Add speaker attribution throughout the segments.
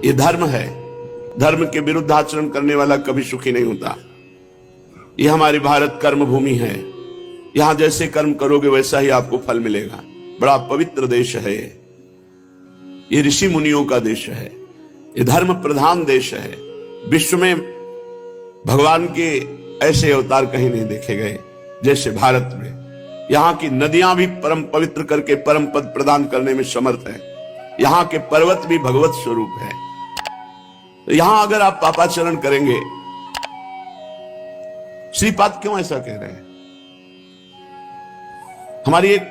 Speaker 1: ये धर्म है। धर्म के विरुद्ध आचरण करने वाला कभी सुखी नहीं होता। ये हमारी भारत कर्म भूमि है। यहां जैसे कर्म करोगे वैसा ही आपको फल मिलेगा। बड़ा पवित्र देश है ये ऋषि मुनियों का देश है। ये धर्म प्रधान देश है। विश्व में भगवान के ऐसे अवतार कहीं नहीं देखे गए जैसे भारत में। यहाँ की नदियां भी परम पवित्र करके परम पद प्रदान करने में समर्थ है। यहाँ के पर्वत भी भगवत स्वरूप है। यहां अगर आप पापाचरण करेंगे, श्रीपाद क्यों ऐसा कह रहे हैं? हमारी एक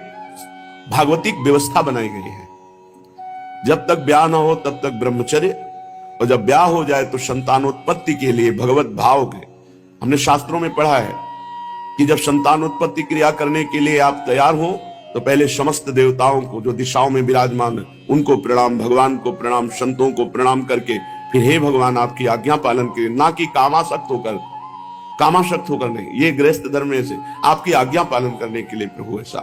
Speaker 1: भागवतिक व्यवस्था बनाई गई है। जब तक ब्याह ना हो तब तक ब्रह्मचर्य, और जब ब्याह हो जाए तो संतानोत्पत्ति के लिए भगवत भाव के, हमने शास्त्रों में पढ़ा है कि जब संतानोत्पत्ति क्रिया करने के लिए आप तैयार हो तो पहले समस्त देवताओं को जो दिशाओं में विराजमान उनको प्रणाम, भगवान को प्रणाम, संतों को प्रणाम करके फिर हे भगवान आपकी आज्ञा पालन करें, ना कि कामासक्त होकर नहीं। ये गृहस्थ धर्म में से आपकी आज्ञा पालन करने के लिए प्रभु ऐसा।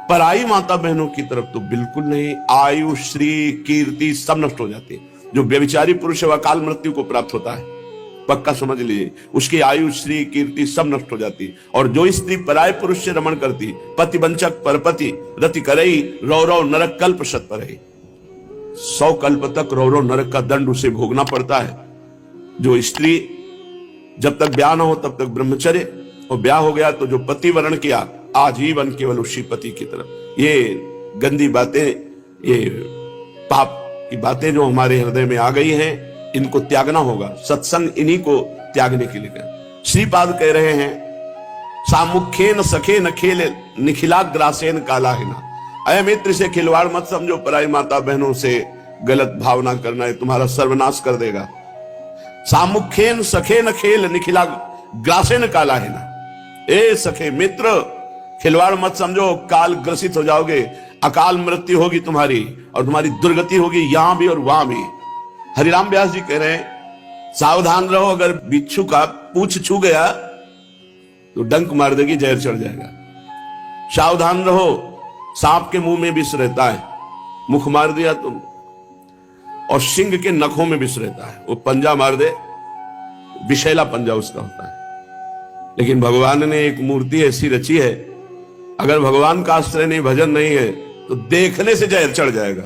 Speaker 1: पर आई माता बहनों की तरफ तो बिल्कुल नहीं। आयु, श्री, कीर्ति सब नष्ट हो जाती है। जो व्यभिचारी पुरुष है अकाल मृत्यु को प्राप्त होता है, पक्का समझ लीजिए। उसकी आयु, श्री, कीर्ति सब नष्ट हो जाती। और जो स्त्री पराय पुरुष से रमण करती, पति वंचक परपति रति करई, रौरव नरक कल्प शत परई। 100 कल्प तक रौरव नरक का दंड उसे भोगना पड़ता है। जो स्त्री जब तक ब्याह ना हो तब तक ब्रह्मचर्य, और ब्याह हो गया तो जो पति वर्ण किया आजीवन केवल उसी पति की तरफ। ये गंदी बातें, ये पाप की बातें जो हमारे हृदय में आ गई हैं, इनको त्यागना होगा। सत्संग इन्हीं को त्यागने के लिए कह। श्रीपाद कह रहे हैं सामुखेन सखेन खेल निखिलाग्रासेन कालाहिना। अय मित्र से खिलवाड़ मत समझो। पराई माता बहनों से गलत भावना करना है तुम्हारा सर्वनाश कर देगा। सामुखेन सखेन खेल निखिलाग्रासेन कालाहिना। ए सखे मित्र, खिलवाड़ मत समझो, काल ग्रसित हो जाओगे। अकाल मृत्यु होगी तुम्हारी और तुम्हारी दुर्गति होगी यहां भी और वहां भी। हरिराम व्यास जी कह रहे हैं सावधान रहो, अगर बिच्छू का पूंछ छू गया तो डंक मार देगी, जहर चढ़ जाएगा। सावधान रहो, सांप के मुंह में विष रहता है, मुख मार दिया तुम। और सिंह के नखों में विष रहता है, वो पंजा मार दे, विषैला पंजा उसका होता है। लेकिन भगवान ने एक मूर्ति ऐसी रची है, अगर भगवान का आश्रय नहीं, भजन नहीं है तो देखने से जहर चढ़ जाएगा।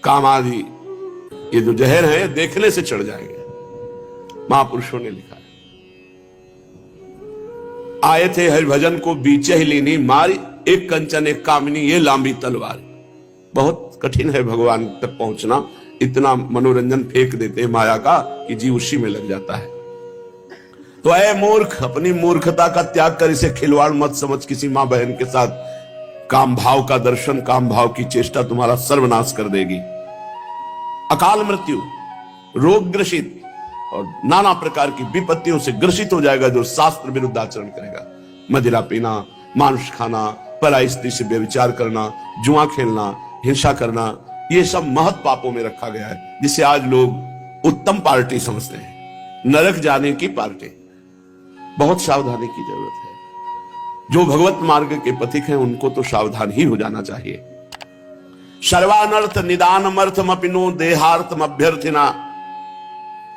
Speaker 1: काम आदि ये जो जहर है देखने से चढ़ जाएंगे। महापुरुषों ने लिखा है, आए थे हरिभजन को बीचे ही लीनी मारी, एक कंचन एक कामिनी ये लांबी तलवार। बहुत कठिन है भगवान तक पहुंचना। इतना मनोरंजन फेंक देते माया का कि जीव उसी में लग जाता है। तो ऐ मूर्ख, अपनी मूर्खता का त्याग कर इसे खिलवाड़ मत समझ किसी मां बहन के साथ। काम भाव का दर्शन, काम भाव की चेष्टा तुम्हारा सर्वनाश कर देगी। अकाल मृत्यु, रोग ग्रसित और नाना प्रकार की विपत्तियों से ग्रसित हो जाएगा जो शास्त्र विरुद्ध आचरण करेगा। मदिरा पीना, मांस खाना, पराई स्त्री से व्यभिचार करना, जुआ खेलना, हिंसा करना, ये सब महत पापों में रखा गया है, जिसे आज लोग उत्तम पार्टी समझते हैं, नरक जाने की पार्टी। बहुत सावधानी की जरूरत है। जो भगवत मार्ग के पथिक हैं उनको तो सावधान ही हो जाना चाहिए। सर्वानर्थ निदानमर्थम अपिनो देहार्थम अभ्यर्थिना।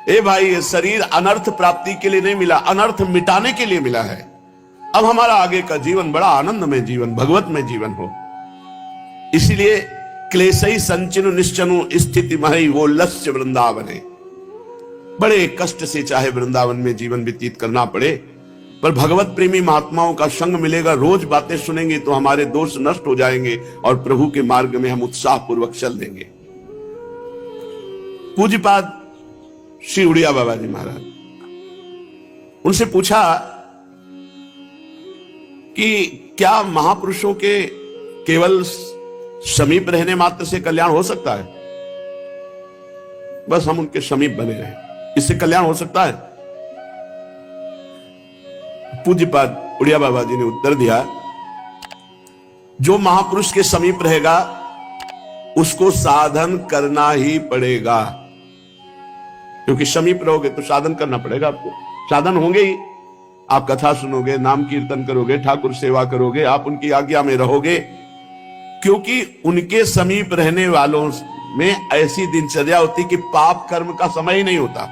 Speaker 1: ए भाई, ये शरीर अनर्थ प्राप्ति के लिए नहीं मिला, अनर्थ मिटाने के लिए मिला है। अब हमारा आगे का जीवन बड़ा आनंदमय जीवन, भगवत में जीवन हो। इसीलिए क्लेशई संचिनु निश्चनु स्थिति मही वो लस्य वृंदावन है। बड़े कष्ट से चाहे वृंदावन में जीवन व्यतीत करना पड़े, पर भगवत प्रेमी महात्माओं का संग मिलेगा, रोज बातें सुनेंगे तो हमारे दोष नष्ट हो जाएंगे और प्रभु के मार्ग में हम उत्साह पूर्वक चल देंगे। पूज्यपाद श्री उड़िया बाबा जी महाराज, उनसे पूछा कि क्या महापुरुषों के केवल समीप रहने मात्र से कल्याण हो सकता है? बस हम उनके समीप बने रहे, इससे कल्याण हो सकता है? पूज्यपाद उड़िया बाबा जी ने उत्तर दिया, जो महापुरुष के समीप रहेगा उसको साधन करना ही पड़ेगा। क्योंकि समीप रहोगे तो साधन करना पड़ेगा आपको। साधन होंगे ही, आप कथा सुनोगे, नाम कीर्तन करोगे, ठाकुर सेवा करोगे, आप उनकी आज्ञा में रहोगे। क्योंकि उनके समीप रहने वालों में ऐसी दिनचर्या होती कि पाप कर्म का समय ही नहीं होता,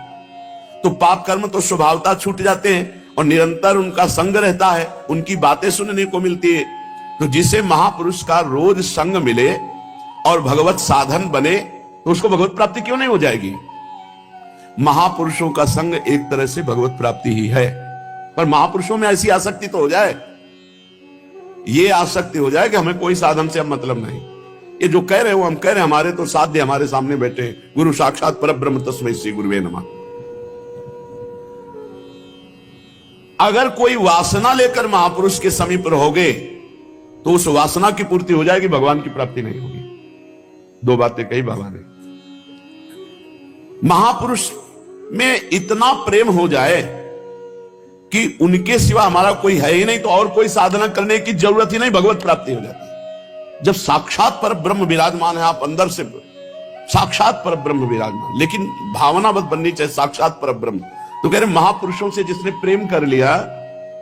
Speaker 1: तो पाप कर्म तो स्वभावतः छूट जाते हैं और निरंतर उनका संग रहता है, उनकी बातें सुनने को मिलती है। तो जिसे महापुरुष का रोज संग मिले और भगवत साधन बने तो उसको भगवत प्राप्ति क्यों नहीं हो जाएगी। महापुरुषों का संग एक तरह से भगवत प्राप्ति ही है, पर महापुरुषों में ऐसी आसक्ति तो हो जाए, ये आसक्ति हो जाए कि हमें कोई साधन से अब मतलब नहीं। ये जो कह रहे हो हम कह रहे हैं, हमारे तो साध्य हमारे सामने बैठे हैं, गुरु साक्षात परब्रह्म तस्मै श्री गुरुवे नमः। अगर कोई वासना लेकर महापुरुष के समीप रहोगे तो उस वासना की पूर्ति हो जाएगी, भगवान की प्राप्ति नहीं होगी। दो बातें कही बाबा ने। महापुरुष में इतना प्रेम हो जाए कि उनके सिवा हमारा कोई है ही नहीं, तो और कोई साधना करने की जरूरत ही नहीं, भगवत प्राप्ति हो जाती है। जब साक्षात पर ब्रह्म विराजमान है, आप अंदर से साक्षात पर ब्रह्म विराजमान, लेकिन भावना बस बननी चाहिए साक्षात पर ब्रह्म। तो कह रहे महापुरुषों से जिसने प्रेम कर लिया,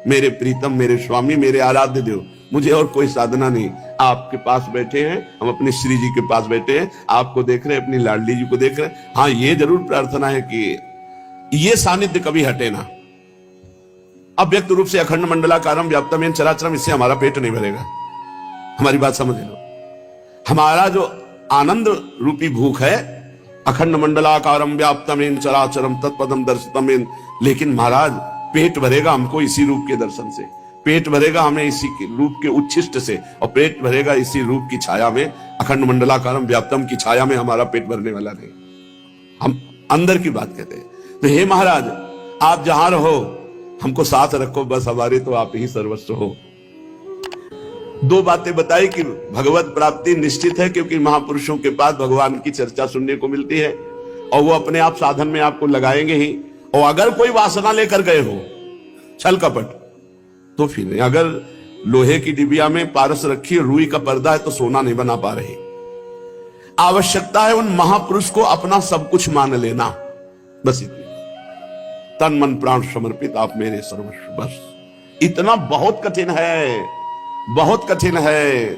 Speaker 1: मेरे प्रीतम, मेरे स्वामी, मेरे आराध्य देव, मुझे और कोई साधना नहीं। आपके पास बैठे हैं, हम अपने श्री जी के पास बैठे हैं, आपको देख रहे हैं, अपनी लाडली जी को देख रहे हैं। हाँ, ये जरूर प्रार्थना है कि ये सानिध्य कभी हटे ना। अव्यक्त रूप से अखंड मंडलाकारम व्याप्तम चराचरम, इससे हमारा पेट नहीं भरेगा। हमारी बात समझ लो, हमारा जो आनंद रूपी भूख है, अखंड मंडलाकारम व्याप्तम चराचरम तत्पदम दर्शितम, लेकिन महाराज पेट भरेगा हमको इसी रूप के दर्शन से, पेट भरेगा हमें इसी रूप के उच्छिष्ट से, और पेट भरेगा इसी रूप की छाया में, अखंड मंडलाकारम व्याप्तम की छाया में हमारा पेट भरने वाला नहीं। हम अंदर की बात कहते हैं। तो हे महाराज, आप जहां रहो हमको साथ रखो, बस हमारे तो आप ही सर्वस्व हो। दो बातें बताई कि भगवत प्राप्ति निश्चित है, क्योंकि महापुरुषों के पास भगवान की चर्चा सुनने को मिलती है और वो अपने आप साधन में आपको लगाएंगे ही। और अगर कोई वासना लेकर गए हो, छल कपट, तो फिर नहीं। अगर लोहे की डिबिया में पारस रखी रुई का पर्दा है तो सोना नहीं बना पा रहे। आवश्यकता है उन महापुरुष को अपना सब कुछ मान लेना, बस इतना। तन मन प्राण समर्पित आप मेरे सर्वस्व, बस इतना। बहुत कठिन है, बहुत कठिन है,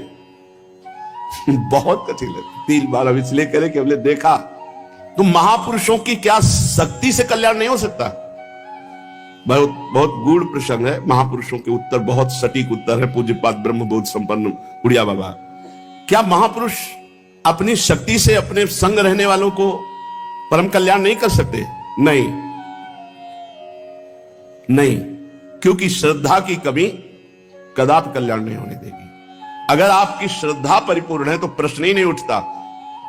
Speaker 1: बहुत कठिन है। 3 बार अब इसलिए करें कि हमने देखा तो महापुरुषों की क्या शक्ति से कल्याण नहीं हो सकता। बहुत बहुत गूढ़ प्रसंग है। महापुरुषों के उत्तर बहुत सटीक उत्तर है। पूज्यपाद ब्रह्मबोध संपन्न उड़िया बाबा, क्या महापुरुष अपनी शक्ति से अपने संग रहने वालों को परम कल्याण नहीं कर सकते? नहीं, नहीं, क्योंकि श्रद्धा की कमी कदापि कल्याण नहीं होने देगी। अगर आपकी श्रद्धा परिपूर्ण है तो प्रश्न ही नहीं उठता,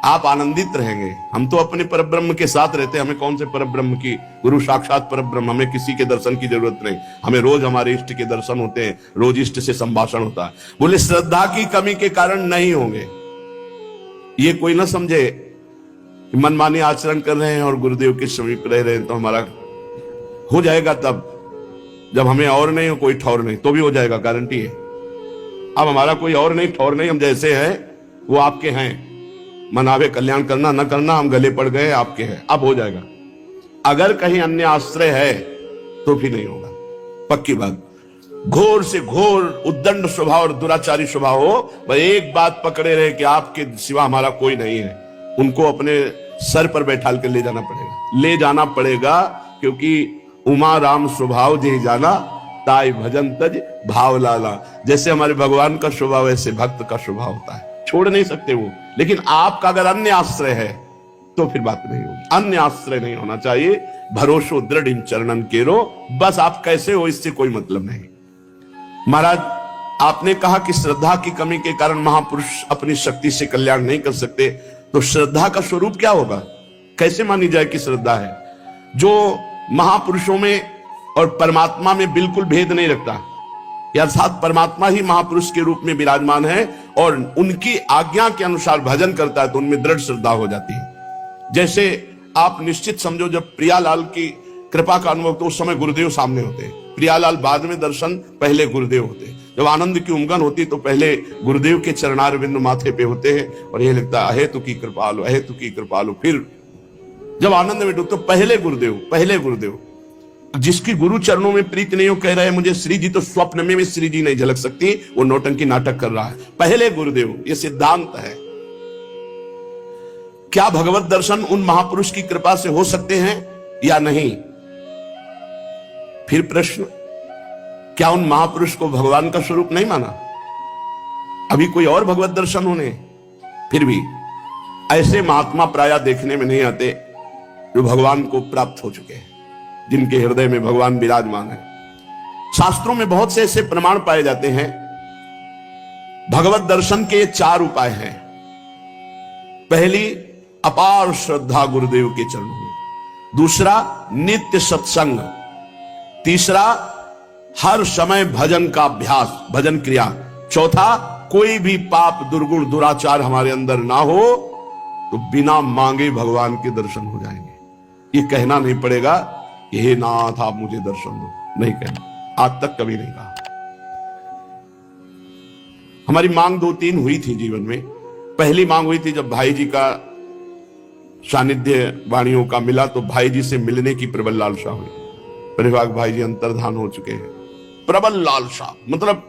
Speaker 1: आप आनंदित रहेंगे। हम तो अपने परब्रह्म के साथ रहते हैं, हमें कौन से परब्रह्म की, गुरु साक्षात परब्रह्म, हमें किसी के दर्शन की जरूरत नहीं। हमें रोज हमारे इष्ट के दर्शन होते हैं, रोज इष्ट से संभाषण होता है। बोले श्रद्धा की कमी के कारण नहीं होंगे। ये कोई ना समझे कि मनमानी आचरण कर रहे हैं और गुरुदेव के समीप रह रहे हैं तो हमारा हो जाएगा। तब जब हमें और नहीं हो, कोई ठौर नहीं, तो भी हो जाएगा, गारंटी है। अब हमारा कोई और नहीं, ठौर नहीं, हम जैसे हैं वो आपके हैं। मनावे कल्याण करना न करना, हम गले पड़ गए, आपके हैं, अब हो जाएगा। अगर कहीं अन्य आश्रय है तो फिर नहीं होगा, पक्की बात। घोर से घोर उद्दंड स्वभाव और दुराचारी स्वभाव हो, वह एक बात पकड़े रहे कि आपके सिवा हमारा कोई नहीं है, उनको अपने सर पर बैठाल कर ले जाना पड़ेगा, ले जाना पड़ेगा। क्योंकि उमा राम स्वभाव जे जाना, ताई भजन तज भाव लाला। जैसे हमारे भगवान का स्वभाव ऐसे भक्त का स्वभाव होता है, छोड़ नहीं सकते वो। लेकिन आपका अगर अन्य आश्रय है तो फिर बात नहीं होगी। अन्य आश्रय नहीं होना चाहिए। भरोसो दृढ़ इन चरणन केरो, बस आप कैसे हो इससे कोई मतलब नहीं। महाराज, आपने कहा कि श्रद्धा की कमी के कारण महापुरुष अपनी शक्ति से कल्याण नहीं कर सकते, तो श्रद्धा का स्वरूप क्या होगा? कैसे मानी जाए कि श्रद्धा है? जो महापुरुषों में और परमात्मा में बिल्कुल भेद नहीं रखता, अर्थात परमात्मा ही महापुरुष के रूप में विराजमान है और उनकी आज्ञा के अनुसार भजन करता है, तो उनमें दृढ़ श्रद्धा हो जाती है। जैसे आप निश्चित समझो, जब प्रियालाल की कृपा का अनुभव, तो उस समय गुरुदेव सामने होते हैं। प्रियालाल बाद में दर्शन, पहले गुरुदेव होते हैं। जब आनंद की उमगन होती तो पहले गुरुदेव के चरणारविंद माथे पे होते हैं और यह लगता है अहे तु की कृपालु, अहे तु की कृपालु। फिर जब आनंद में डूबते तो पहले गुरुदेव। जिसकी गुरु चरणों में प्रीत नहीं हो, कह रहे हैं मुझे श्री जी, तो स्वप्न में भी श्री जी नहीं झलक सकती, वो नौटंकी नाटक कर रहा है। पहले गुरुदेव, ये सिद्धांत है। क्या भगवत दर्शन उन महापुरुष की कृपा से हो सकते हैं या नहीं? फिर प्रश्न, क्या उन महापुरुष को भगवान का स्वरूप नहीं माना? अभी कोई और भगवत दर्शन होने? फिर भी ऐसे महात्मा प्रायः देखने में नहीं आते जो भगवान को प्राप्त हो चुके हैं, जिनके हृदय में भगवान विराजमान है। शास्त्रों में बहुत से ऐसे प्रमाण पाए जाते हैं। भगवत दर्शन के 4 उपाय हैं। पहली, अपार श्रद्धा गुरुदेव के चरणों में। दूसरा, नित्य सत्संग। तीसरा, हर समय भजन का अभ्यास, भजन क्रिया। चौथा, कोई भी पाप दुर्गुण दुराचार हमारे अंदर ना हो तो बिना मांगे भगवान के दर्शन हो जाएंगे। ये कहना नहीं पड़ेगा कि हे नाथ आप मुझे दर्शन दो, नहीं कहना, आज तक कभी नहीं कहा। हमारी मांग 2-3 हुई थी जीवन में। पहली मांग हुई थी जब भाई जी का सानिध्य वाणियों का मिला तो भाई जी से मिलने की प्रबल लालसा हुई। परिवार भाई जी अंतर्धान हो चुके हैं। प्रबल लालसा मतलब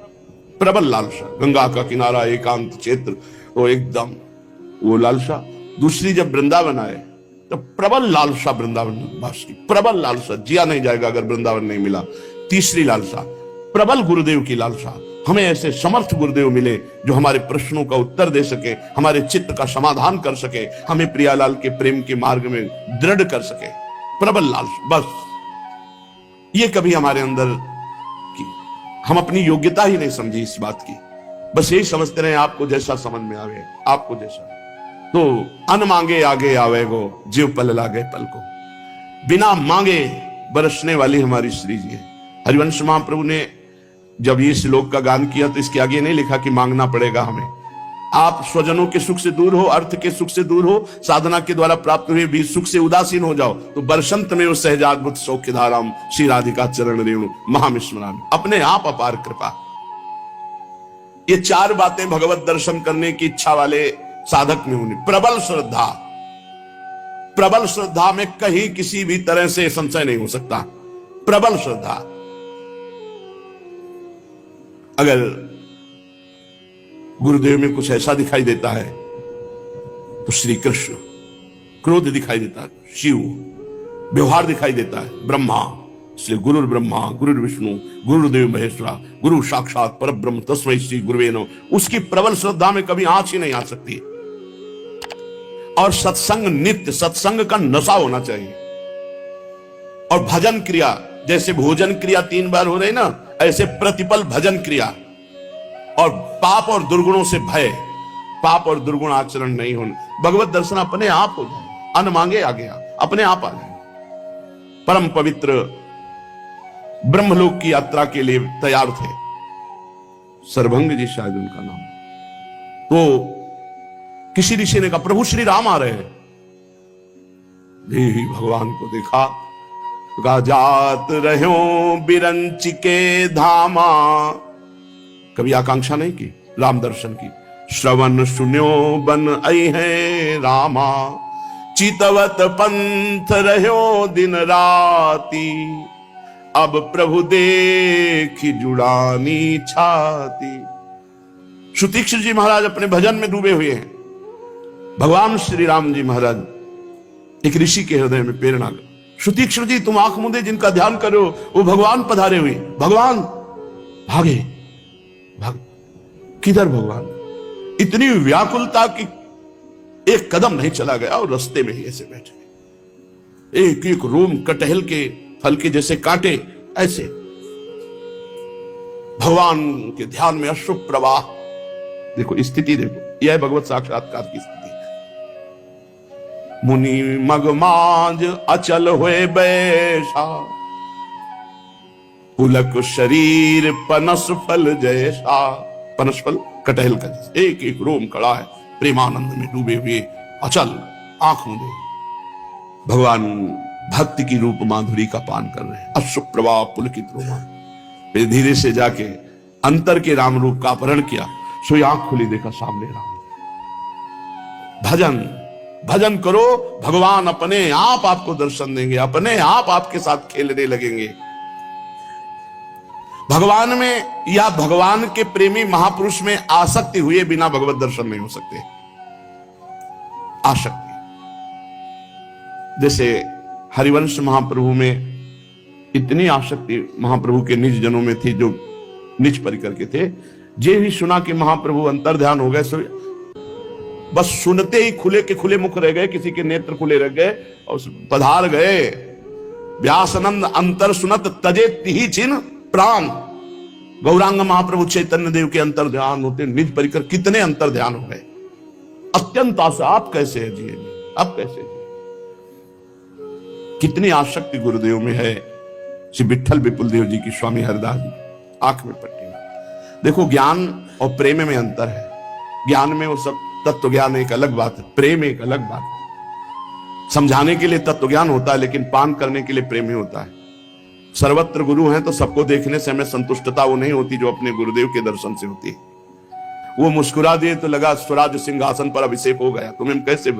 Speaker 1: प्रबल लालसा, गंगा का किनारा, एकांत क्षेत्र, तो एकदम वो लालसा। दूसरी, जब वृंदावन आए तो प्रबल लालसा, वृंदावन वास की प्रबल लालसा, जिया नहीं जाएगा अगर वृंदावन नहीं मिला। तीसरी लालसा, प्रबल गुरुदेव की लालसा, हमें ऐसे समर्थ गुरुदेव मिले जो हमारे प्रश्नों का उत्तर दे सके, हमारे चित्त का समाधान कर सके, हमें प्रियालाल के प्रेम के मार्ग में दृढ़ कर सके। प्रबल लालसा, बस ये कभी हमारे अंदर की, हम अपनी योग्यता ही नहीं समझी इस बात की। बस यही समझते रहे आपको जैसा समझ में आवे, आपको जैसा। तो अन मांगे आगे आवेगो, जीव पल लागे पल को। बिना मांगे बरसने वाली हमारी श्री जी है। हरिवंश महाप्रभु ने जब ये श्लोक का गान किया तो इसके आगे नहीं लिखा कि मांगना पड़ेगा हमें। आप स्वजनों के सुख से दूर हो, अर्थ के सुख से दूर हो, साधना के द्वारा प्राप्त हुए भी सुख से उदासीन हो जाओ तो बरसंत में उस सहजाद्भुत सौख्य धाराम श्री राधिका चरण रेणु महामिस्मरामि, अपने आप अपार कृपा। ये 4 बातें भगवत दर्शन करने की इच्छा वाले साधक में होनी। प्रबल श्रद्धा, प्रबल श्रद्धा में कहीं किसी भी तरह से संशय नहीं हो सकता। प्रबल श्रद्धा, अगर गुरुदेव में कुछ ऐसा दिखाई देता है तो श्री कृष्ण, क्रोध दिखाई देता है शिव, व्यवहार दिखाई देता है ब्रह्मा, इसलिए गुरु ब्रह्मा गुरु विष्णु गुरुदेव महेश्वरा, गुरु साक्षात परब्रह्म तस्मै श्री गुरुवे नमः। उसकी प्रबल श्रद्धा में कभी आंच ही नहीं आ सकती। और सत्संग, नित्य सत्संग का नशा होना चाहिए। और भजन क्रिया, जैसे भोजन क्रिया 3 बार हो रही ना, ऐसे प्रतिपल भजन क्रिया। और पाप और दुर्गुणों से भय, पाप और दुर्गुण आचरण नहीं होने। भगवत दर्शन अपने आप हो जाए, अन मांगे आ गया, अपने आप आ जाए। परम पवित्र ब्रह्मलोक की यात्रा के लिए तैयार थे, सर्वभंग जी शायद उनका नाम। तो किसी ऋषि ने कहा प्रभु श्री राम आ रहे हैं। देवी भगवान को देखा, कहा जात रहो बिरंच के धामा। कभी आकांक्षा नहीं की राम दर्शन की। श्रवण सुन्यो बन आई है रामा, चितवत पंथ रहो दिन राती, अब प्रभु देखी जुड़ानी छाती। सुतीक्ष्ण जी महाराज अपने भजन में डूबे हुए हैं। भगवान श्री राम जी महाराज एक ऋषि के हृदय में प्रेरणा। सुतीक्ष्ण जी तुम आंख मूंदे जिनका ध्यान करो वो भगवान पधारे हुए। भगवान भागे, भाग, किधर भगवान? इतनी व्याकुलता की एक कदम नहीं चला गया और रास्ते में ही ऐसे बैठे, एक एक रोम कटहल के फल के जैसे काटे, ऐसे भगवान के ध्यान में अश्रु प्रवाह। देखो स्थिति, देखो यह है भगवत साक्षात्कार की स्थिति। मुनि मगमाज अचल हुए बैसा, पुलक शरीर पनस फल जैसा। पनस फल कटहल का जैसे एक एक रोम कड़ा है, प्रेमानंद में डूबे हुए, अचल आंख मूंदे भगवान भक्ति की रूप माधुरी का पान कर रहे हैं। अश्रु प्रवाह पुलकित रोमा। फिर धीरे से जाके अंतर के राम रूप का अपहरण किया। सोई आंख खुली, देखा सामने राम। भजन भजन करो, भगवान अपने आप आपको दर्शन देंगे, अपने आप आपके साथ खेलने लगेंगे। भगवान में या भगवान के प्रेमी महापुरुष में आसक्ति हुए बिना भगवत दर्शन नहीं हो सकते। आसक्ति, जैसे हरिवंश महाप्रभु में इतनी आसक्ति महाप्रभु के निज जनों में थी, जो निज परिकर के थे। जे ही सुना कि महाप्रभु अंतर ध्यान हो गए, सो बस सुनते ही खुले के खुले मुख रह गए, किसी के नेत्र खुले रह गए और पधार गए। व्यासनंद अंतर सुनत तजे तिहि चिन्ह प्राण। गौरांग महाप्रभु चैतन्य देव के अंतर ध्यान होते निज परिकर कितने अंतर ध्यान हो गए। अत्यंत आशा, आप कैसे है जिएंगे, आप कैसे जिए? कितनी आसक्ति गुरुदेव में है। श्री विठल विपुल देव जी की, स्वामी हरदास जी आंख में पट्टी में। देखो, ज्ञान और प्रेम में अंतर है। ज्ञान में वो सब तत्व ज्ञान एक अलग बात है, प्रेम एक अलग बात है। समझाने के लिए तत्व ज्ञान होता है, लेकिन पान करने के लिए प्रेम ही होता है। सर्वत्र गुरु हैं तो सबको देखने से हमें संतुष्टता वो नहीं होती जो अपने गुरुदेव के दर्शन से होती है। वो मुस्कुरा दिए तो लगा स्वराज सिंहासन पर अभिषेक हो गया, तुम्हें कैसे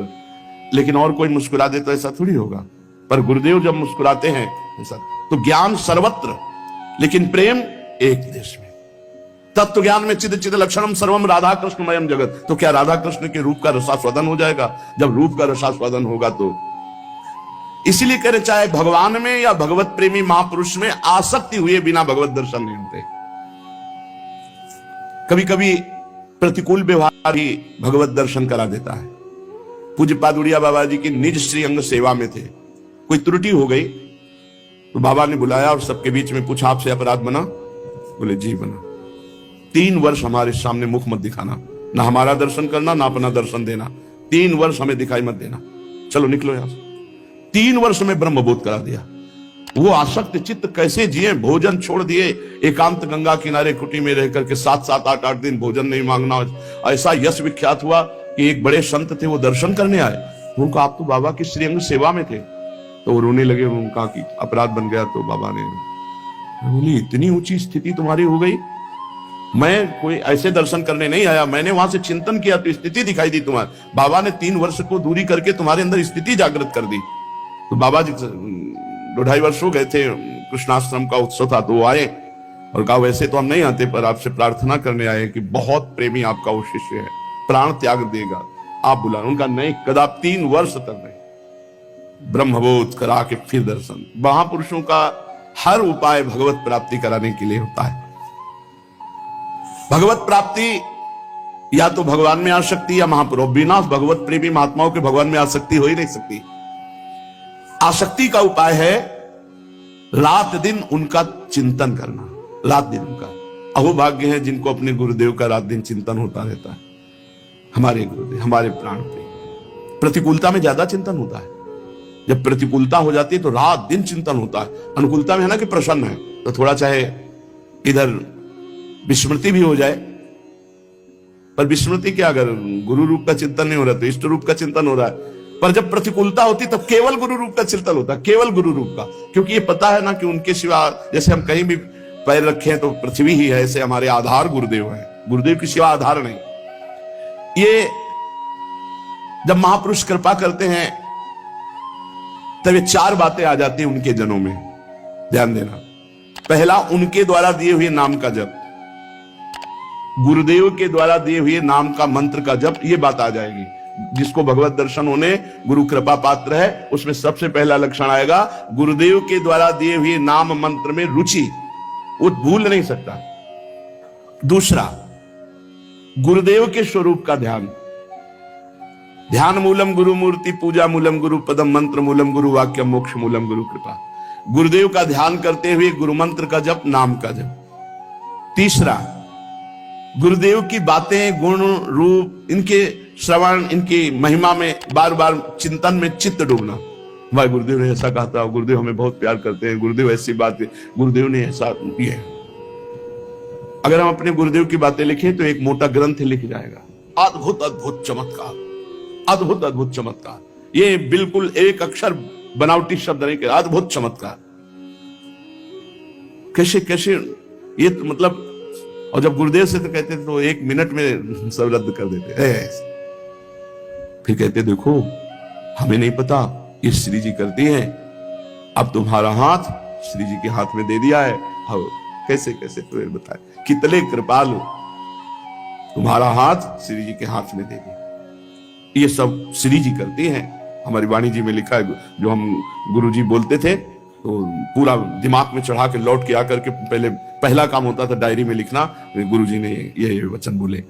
Speaker 1: लेकिन और कोई मुस्कुरा दे तो ऐसा थोड़ी होगा। पर गुरुदेव जब मुस्कुराते हैं ऐसा। तो ज्ञान सर्वत्र, लेकिन प्रेम एक देश में। तत्व ज्ञान में चिद चिद लक्षणम सर्वम राधा कृष्णमयम जगत। तो क्या राधा कृष्ण के रूप का रसास्वादन हो जाएगा? जब रूप का रसास्वादन होगा तो इसीलिए कह रहे, चाहे भगवान में या भगवत प्रेमी महापुरुष में आसक्ति हुए बिना भगवत दर्शन नहीं होते। कभी कभी प्रतिकूल व्यवहार ही भगवत दर्शन करा देता है। पूज्य पादुड़िया बाबा जी की निज श्री अंग सेवा में थे, कोई त्रुटि हो गई तो बाबा ने बुलाया और सबके बीच में पूछा, आपसे अपराध बना? बोले जी बना। 3 वर्ष हमारे सामने मुख मत दिखाना, ना हमारा दर्शन करना, ना अपना दर्शन देना। 3 वर्ष हमें दिखाई मत देना, चलो निकलो यहां से। 3 वर्ष में ब्रह्मबोध करा दिया। वो आसक्त चित्त कैसे जिए, भोजन छोड़ दिए, एकांत गंगा किनारे कुटी में रहकर के 7-7, 8-8 दिन भोजन नहीं मांगना। ऐसा यश विख्यात हुआ कि एक बड़े संत थे, वो दर्शन करने आए। उनका आप तो बाबा की श्रीअंग सेवा में थे, तो वो रोने लगे। उनका कि अपराध बन गया। तो बाबा ने बोली, इतनी ऊंची स्थिति तुम्हारी हो गई? मैं कोई ऐसे दर्शन करने नहीं आया, मैंने वहां से चिंतन किया तो स्थिति दिखाई दी तुम्हारी। बाबा ने 3 वर्ष को दूरी करके तुम्हारे अंदर स्थिति जागृत कर दी। तो बाबा जी 2-2.5 वर्ष हो गए थे, कृष्णाश्रम का उत्सव था, तो वो आए और कहा, वैसे तो हम नहीं आते पर आपसे प्रार्थना करने आए कि बहुत प्रेमी आपका वो शिष्य है, प्राण त्याग देगा, आप बुला। उनका नहीं, कदाप 3 वर्ष तक नहीं। ब्रह्मबोध करा के फिर दर्शन। महापुरुषों का हर उपाय भगवत प्राप्ति कराने के लिए होता है। भगवत प्राप्ति या तो भगवान में आसक्ति या महापुरुष। बिना भगवत प्रेमी महात्माओं के भगवान में आसक्ति हो ही नहीं सकती। आसक्ति का उपाय है रात दिन उनका चिंतन करना, रात दिन उनका। अहोभाग्य है जिनको अपने गुरुदेव का रात दिन चिंतन होता रहता है। हमारे गुरुदेव, हमारे प्राण प्रिय। प्रतिकूलता में ज्यादा चिंतन होता है। जब प्रतिकूलता हो जाती है तो रात दिन चिंतन होता है। अनुकूलता में है ना कि प्रसन्न है, तो थोड़ा चाहे इधर विस्मृति भी हो जाए, पर विस्मृति क्या, अगर गुरु रूप का चिंतन नहीं हो रहा तो इष्ट रूप का चिंतन हो रहा है। पर जब प्रतिकूलता होती तब केवल गुरु रूप का चिंतन होता है, केवल गुरु रूप का। क्योंकि ये पता है ना कि उनके सिवा, जैसे हम कहीं भी पैर रखे तो पृथ्वी ही है, ऐसे हमारे आधार गुरुदेव है। गुरुदेव की सिवा आधार नहीं। ये जब महापुरुष कृपा करते हैं तब ये 4 बातें आ जाती हैं उनके जनों में, ध्यान देना। पहला, उनके द्वारा दिए हुए नाम का जप, गुरुदेव के द्वारा दिए हुए नाम का मंत्र का जप, ये बात आ जाएगी। जिसको भगवत दर्शन होने गुरु कृपा पात्र है, उसमें सबसे पहला लक्षण आएगा गुरुदेव के द्वारा दिए हुए नाम मंत्र में रुचि, वो भूल नहीं सकता। दूसरा, गुरुदेव के स्वरूप का ध्यान। ध्यान मूलम गुरु मूर्ति, पूजा मूलम गुरु पदम, मंत्र मूलम गुरु वाक्य, मोक्ष मूलम गुरु कृपा। गुरुदेव का ध्यान करते हुए गुरु मंत्र का जप, नाम का जप। तीसरा, गुरुदेव की बातें, गुण, रूप, इनके श्रवण, इनकी महिमा में बार बार चिंतन में चित्त डूबना। भाई गुरुदेव ने ऐसा कहा था, गुरुदेव हमें बहुत प्यार करते हैं, गुरुदेव ऐसी बात है, गुरुदेव ने ऐसा किया है। अगर हम अपने गुरुदेव की बातें लिखें तो एक मोटा ग्रंथ लिख जाएगा। अद्भुत अद्भुत चमत्कार, अद्भुत अद्भुत चमत्कार। ये बिल्कुल एक अक्षर बनावटी शब्द नहीं, अद्भुत चमत्कार। कैसे कैसे ये तो मतलब। और जब गुरुदेव से तो कहते तो 1 मिनट में सब रद्द कर देते। फिर कहते, देखो हमें नहीं पता, ये श्री जी करती हैं, अब तुम्हारा हाथ श्री जी के हाथ में दे दिया है। हाँ, कैसे कैसे तो बताए, कितने कृपालु, तुम्हारा हाथ श्री जी के हाथ में दे दिया। ये सब श्री जी करती हैं, हमारी वाणी जी में लिखा है, जो हम गुरु जी बोलते थे तो पूरा दिमाग में चढ़ा के लौट के आकर के पहले पहला काम होता था डायरी में लिखना, गुरु जी ने ये वचन बोले।